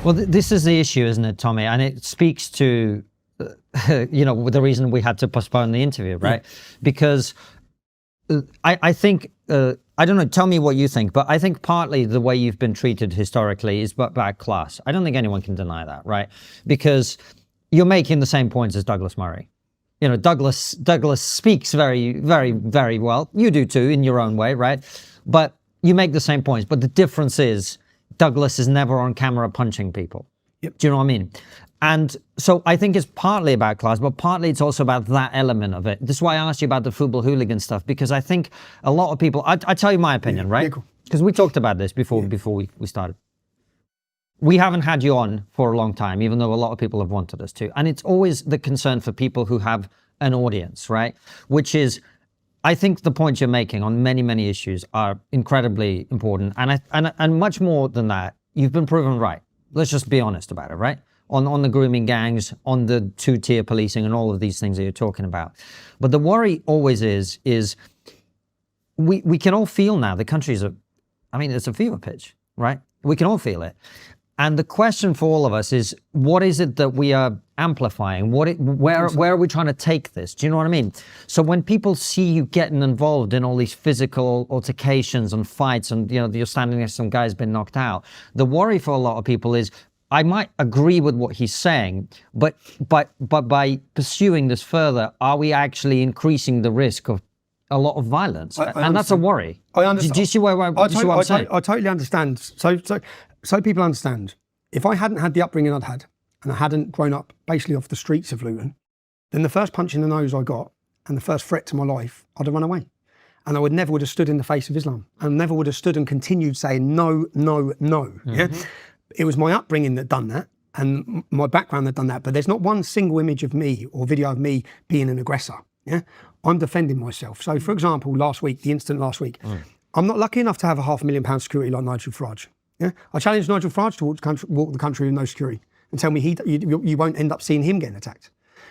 Well, this is the issue, isn't it, Tommy? And it speaks to, the reason we had to postpone the interview, right? Yeah. Because I think, I don't know, tell me what you think, but I think partly the way you've been treated historically is bad class. I don't think anyone can deny that, right? Because you're making the same points as Douglas Murray. Douglas speaks very, very, very well. You do too, in your own way, right? But you make the same points. But the difference is Douglas is never on camera punching people. Yep. Do you know what I mean? And so I think it's partly about class, but partly it's also about that element of it. This is why I asked you about the football hooligan stuff, because I think a lot of people, I tell you my opinion, right? Because we talked about this before we started. We haven't had you on for a long time, even though a lot of people have wanted us to. And it's always the concern for people who have an audience, right? Which is, I think the points you're making on many, many issues are incredibly important. And much more than that, you've been proven right. Let's just be honest about it, right? On the grooming gangs, on the two-tier policing and all of these things that you're talking about. But the worry always is we can all feel now the country's it's a fever pitch, right? We can all feel it. And the question for all of us is, what is it that we are amplifying? Where are we trying to take this? Do you know what I mean? So when people see you getting involved in all these physical altercations and fights and, you're standing next to some guy's been knocked out, the worry for a lot of people is, I might agree with what he's saying, but by pursuing this further, are we actually increasing the risk of a lot of violence? And that's a worry. I understand. Do you see what I'm saying? I totally understand. So people understand. If I hadn't had the upbringing I'd had, and I hadn't grown up basically off the streets of Luton, then the first punch in the nose I got, and the first threat to my life, I'd have run away. And I never would have stood in the face of Islam. And never would have stood and continued saying no, no, no. Mm-hmm. Yeah. It was my upbringing that done that, and my background that done that. But there's not one single image of me or video of me being an aggressor. Yeah, I'm defending myself. So, for example, the incident last week, I'm not lucky enough to have a £500,000 security like Nigel Farage. Yeah, I challenged Nigel Farage to walk the country with no security and tell me you won't end up seeing him getting attacked.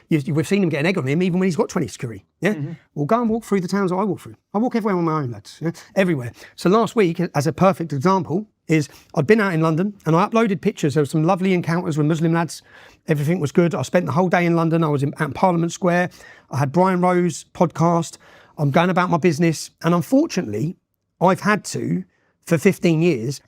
We've seen him get an egg on him even when he's got 20 security. Yeah, Well, go and walk through the towns that I walk through. I walk everywhere on my own, lads. Yeah? Everywhere. So last week, as a perfect example, is I'd been out in London and I uploaded pictures. There were some lovely encounters with Muslim lads. Everything was good. I spent the whole day in London. I was at Parliament Square. I had Brian Rowe's podcast. I'm going about my business. And unfortunately, I've had to, for 15 years,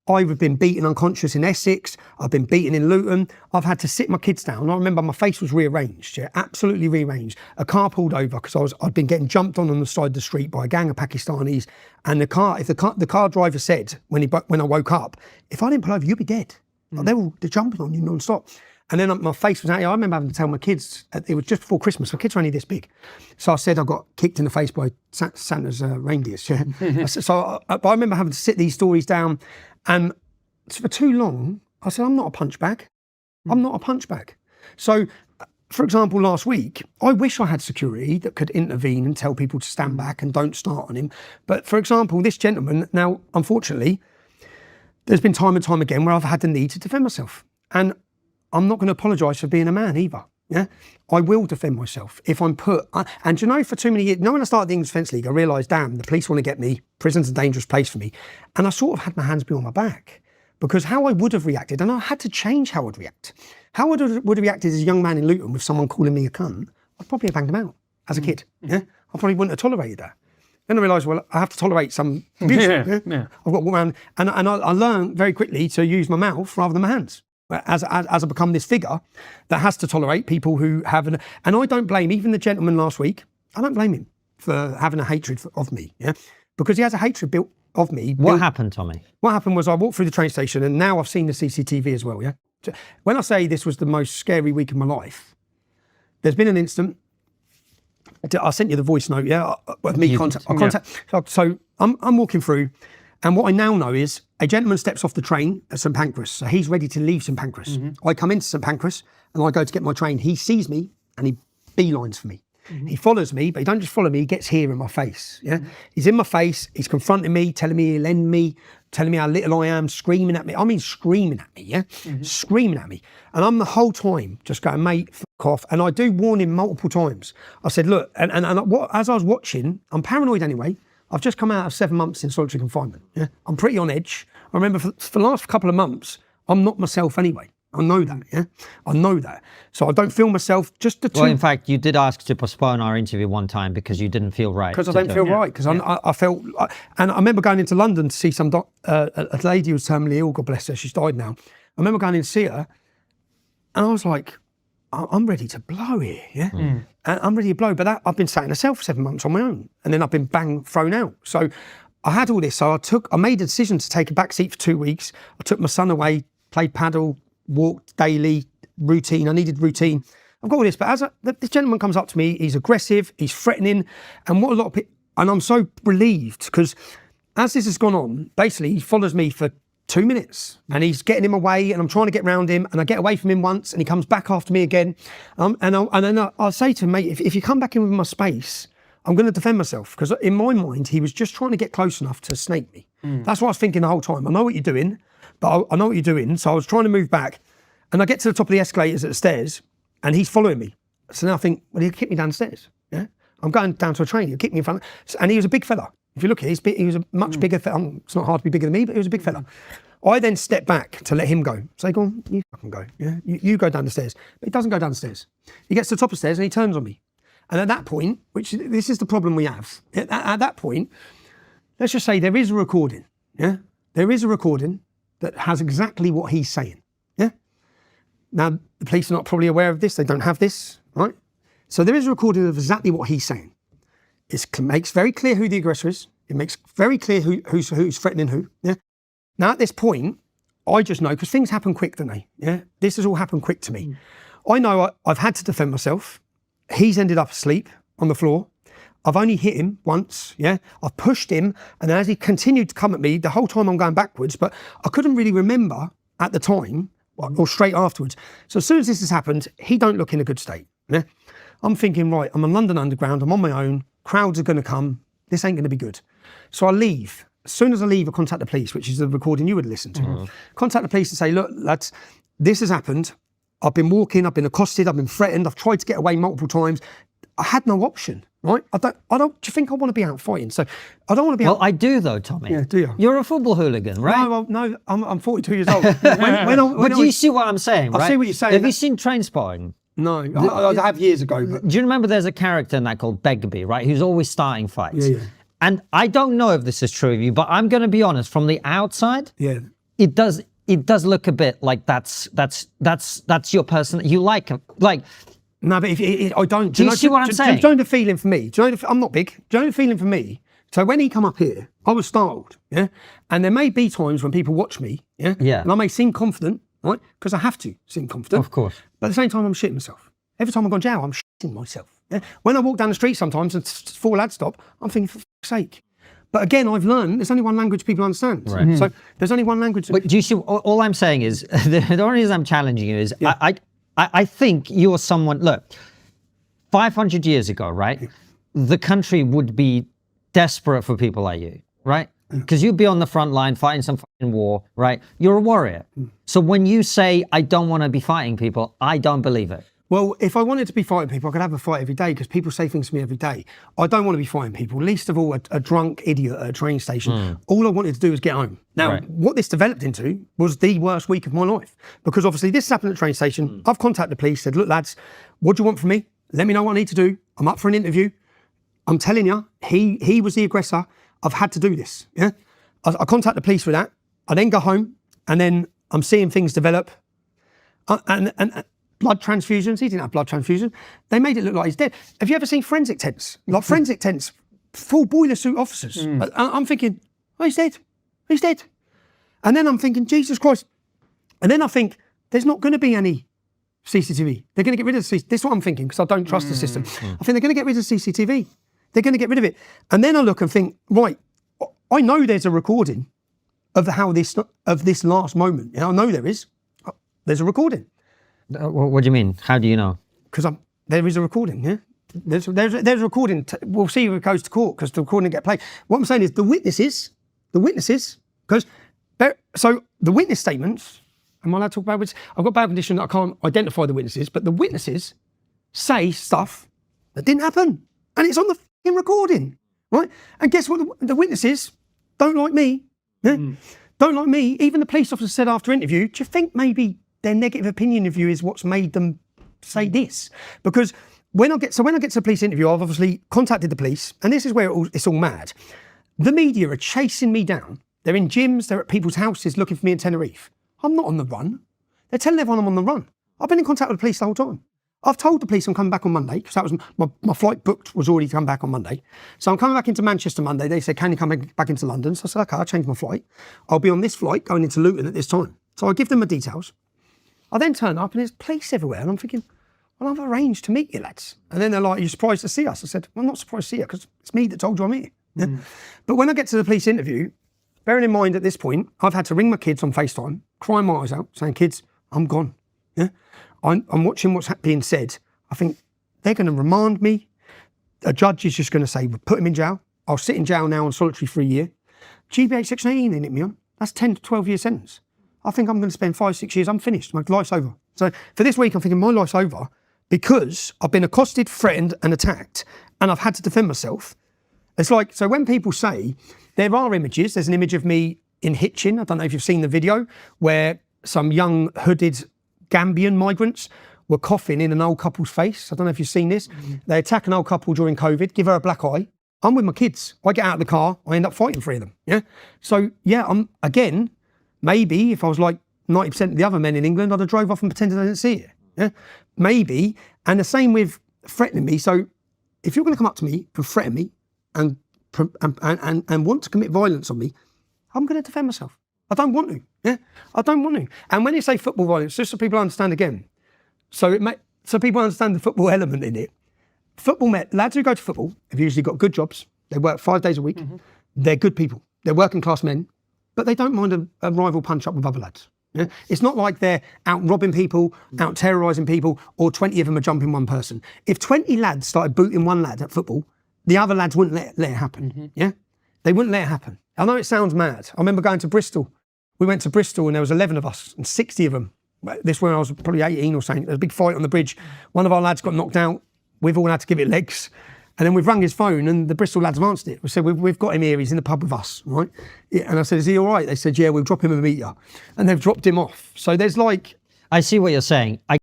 I've been beaten unconscious in Essex. I've been beaten in Luton. I've had to sit my kids down. I remember my face was rearranged, absolutely rearranged. A car pulled over because I'd been getting jumped on the side of the street by a gang of Pakistanis. And the car driver said, when I woke up, if I didn't pull over, you'd be dead. Like, they're jumping on you non-stop. And then my face was out. I remember having to tell my kids, it was just before Christmas, my kids were only this big. So I said I got kicked in the face by Santa's reindeers. Yeah? But I remember having to sit these stories down. And for too long, I said, I'm not a punch bag. I'm not a punch bag. So, for example, last week, I wish I had security that could intervene and tell people to stand back and don't start on him. But for example, this gentleman, now, unfortunately, there's been time and time again where I've had the need to defend myself. And I'm not going to apologise for being a man either. Yeah, I will defend myself if I'm put. And for too many years, when I started the English Defence League, I realised, damn, the police want to get me. Prison's a dangerous place for me. And I sort of had my hands behind my back because how I would have reacted, and I had to change how I'd react. How I would have reacted as a young man in Luton with someone calling me a cunt, I'd probably have banged him out as a kid. Yeah, I probably wouldn't have tolerated that. Then I realised, well, I have to tolerate some abuse. Yeah. I've got to walk around, and I learned very quickly to use my mouth rather than my hands. As I become this figure that has to tolerate people who have and I don't blame even the gentleman last week. I don't blame him for having a hatred of me, because he has a hatred built of me. What happened, Tommy? What happened was I walked through the train station, and now I've seen the CCTV as well. When I say this was the most scary week of my life, there's been an incident. I sent you the voice note, of me contact. So I'm walking through. And what I now know is a gentleman steps off the train at St Pancras. So he's ready to leave St Pancras. I come into St Pancras and I go to get my train. He sees me and he beelines for me. He follows me, but he don't just follow me, he gets here in my face. He's in my face, he's confronting me, telling me he'll end me, telling me how little I am, screaming at me. I mean, screaming at me, screaming at me. And I'm the whole time just going, mate, fuck off. And I do warn him multiple times. I said, look, and as I was watching, I'm paranoid anyway. I've just come out of 7 months in solitary confinement. I'm pretty on edge. I remember for the last couple of months, I'm not myself anyway. I know that, yeah? I know that. So I don't feel myself, just the two. Well, in fact, you did ask to postpone our interview one time because you didn't feel right. Because I don't feel right, because I felt, and I remember going into London to see a lady who was terminally ill, God bless her, she's died now. I remember going in to see her, and I was like, I'm ready to blow here, yeah? And I'm ready to blow, but I've been sat in a cell for 7 months on my own, and then I've been thrown out. So I had all this, so I made a decision to take a back seat for 2 weeks. I took my son away, played paddle, walked daily, routine. I needed routine. I've got all this, but as this gentleman comes up to me, he's aggressive, he's threatening, and what a lot of people, and I'm so relieved because as this has gone on, basically he follows me for 2 minutes and he's getting him away, and I'm trying to get round him, and I get away from him once, and he comes back after me again, and then I'll say to him, mate, if you come back in with my space, I'm going to defend myself, because in my mind he was just trying to get close enough to snake me. That's what I was thinking the whole time. I know what you're doing. But I know what you're doing, so I was trying to move back, and I get to the top of the escalators at the stairs, and he's following me. So now I think, well, he'll kick me downstairs. Yeah, I'm going down to a train. He'll kick me in front, and he was a big fella. If you look at it, he was a much bigger fella. It's not hard to be bigger than me, but he was a big fella. I then step back to let him go. So go on, you fucking go. Yeah, you go down the stairs. But he doesn't go down the stairs. He gets to the top of the stairs and he turns on me. And at that point, which this is the problem we have. At that point, let's just say there is a recording. Yeah, there is a recording that has exactly what he's saying, yeah? Now, the police are not probably aware of this, they don't have this, right? So there is a recording of exactly what he's saying. It makes very clear who the aggressor is, it makes very clear who's threatening who, yeah? Now, at this point, I just know, because things happen quick, don't they, yeah? This has all happened quick to me. I know I've had to defend myself. He's ended up asleep on the floor. I've only hit him once, yeah? I've pushed him, and as he continued to come at me, the whole time I'm going backwards, but I couldn't really remember at the time, or straight afterwards. So as soon as this has happened, he don't look in a good state, yeah? I'm thinking, right, I'm on London Underground, I'm on my own, crowds are gonna come, this ain't gonna be good. So I leave. As soon as I leave, I contact the police, which is the recording you would listen to. Contact the police and say, look, lads, this has happened. I've been walking, I've been accosted, I've been threatened, I've tried to get away multiple times. I had no option. Right? I don't, do you think I want to be out fighting? So I don't want to be out. Well, I do though, Tommy. Yeah, do you? You're a football hooligan, right? No, I'm 42 years old. But do you see what I'm saying, right? I see what you're saying. Have you seen Trainspotting? No, I have years ago. But... Do you remember there's a character in that called Begbie, right? Who's always starting fights. Yeah. And I don't know if this is true of you, but I'm going to be honest, from the outside, it does look a bit like that's your person. You like. No, but I don't. Do you see what I'm saying? Do you know the feeling for me? I'm not big. Do you know the feeling for me? So when he come up here, I was startled, yeah? And there may be times when people watch me, yeah? And I may seem confident, right? Because I have to seem confident. Of course. But at the same time, I'm shitting myself. Every time I go in jail, I'm shitting myself. Yeah? When I walk down the street sometimes and 4 lads stop, I'm thinking, for fuck's sake. But again, I've learned there's only one language people understand. Right. So there's only one language. But do you see, all I'm saying is, the only reason I'm challenging you is, I think you're someone, look, 500 years ago, right? The country would be desperate for people like you, right? Because you'd be on the front line fighting some fucking war, right? You're a warrior. So when you say, I don't want to be fighting people, I don't believe it. Well, if I wanted to be fighting people, I could have a fight every day because people say things to me every day. I don't want to be fighting people, least of all a drunk idiot at a train station. All I wanted to do was get home. Now, what this developed into was the worst week of my life because obviously this happened at the train station. I've contacted the police, said, look, lads, what do you want from me? Let me know what I need to do. I'm up for an interview. I'm telling you, he was the aggressor. I've had to do this, yeah? I contact the police with that. I then go home and then I'm seeing things develop. And blood transfusions, he didn't have blood transfusion. They made it look like he's dead. Have you ever seen forensic tents? Like forensic tents, full boiler suit officers. I'm thinking, oh, he's dead. He's dead. And then I'm thinking, Jesus Christ. And then I think, there's not going to be any CCTV. They're going to get rid of the CCTV. This is what I'm thinking, because I don't trust the system. I think they're going to get rid of the CCTV. They're going to get rid of it. And then I look and think, right, I know there's a recording of this last moment. I know there is. There's a recording. What do you mean? How do you know? Because there is a recording, yeah? There's a recording. We'll see if it goes to court because the recording get played. What I'm saying is the witnesses, because, so the witness statements, am I allowed to talk about witnesses? I've got bad condition that I can't identify the witnesses, but the witnesses say stuff that didn't happen. And it's on the fucking recording, right? And guess what? The witnesses don't like me. Yeah? don't like me. Even the police officer said after interview, do you think maybe their negative opinion of you is what's made them say this? Because when I get to the police interview, I've obviously contacted the police, and this is where it's all mad. The media are chasing me down. They're in gyms, they're at people's houses looking for me in Tenerife. I'm not on the run. They're telling everyone I'm on the run. I've been in contact with the police the whole time. I've told the police I'm coming back on Monday, because that was my flight booked was already to come back on Monday. So I'm coming back into Manchester Monday. They said, can you come back into London? So I said, okay, I'll change my flight. I'll be on this flight going into Luton at this time. So I give them the details. I then turn up and there's police everywhere. And I'm thinking, well, I've arranged to meet you lads. And then they're like, are you surprised to see us? I said, well, I'm not surprised to see you because it's me that told you I'm here. Yeah? But when I get to the police interview, bearing in mind at this point, I've had to ring my kids on FaceTime, crying my eyes out, saying, kids, I'm gone. Yeah, I'm watching what's being said. I think they're going to remand me. A judge is just going to say, we'll put him in jail. I'll sit in jail now on solitary for a year. GBH Section 18 they nicked me on. That's 10 to 12 year sentence. I think I'm going to spend 5-6 years. I'm finished. My life's over. So for this week, I'm thinking my life's over because I've been accosted, threatened and attacked and I've had to defend myself. It's like, so when people say, there are images, there's an image of me in Hitchin. I don't know if you've seen the video where some young hooded Gambian migrants were coughing in an old couple's face. I don't know if you've seen this. They attack an old couple during COVID, give her a black eye. I'm with my kids. I get out of the car, I end up fighting 3 of them. Yeah. So yeah, again, maybe if I was like 90% of the other men in England, I'd have drove off and pretended I didn't see it. Yeah. Maybe. And the same with threatening me. So if you're going to come up to me and threaten me and want to commit violence on me, I'm going to defend myself. I don't want to. Yeah. I don't want to. And when you say football violence, just so people understand again, so people understand the football element in it. Lads who go to football have usually got good jobs. They work 5 days a week. They're good people. They're working class men, but they don't mind a rival punch up with other lads. Yeah? It's not like they're out robbing people, out terrorising people, or 20 of them are jumping one person. If 20 lads started booting one lad at football, the other lads wouldn't let it happen. Yeah, they wouldn't let it happen. I know it sounds mad. I remember going to Bristol. We went to Bristol and there was 11 of us and 60 of them. This when I was probably 18 or something. There was a big fight on the bridge. One of our lads got knocked out. We've all had to give it legs. And then we've rung his phone and the Bristol lads have answered it. We said, we've got him here. He's in the pub with us, right? Yeah, and I said, is he all right? They said, yeah, we'll drop him a meter. And they've dropped him off. So there's like... I see what you're saying. I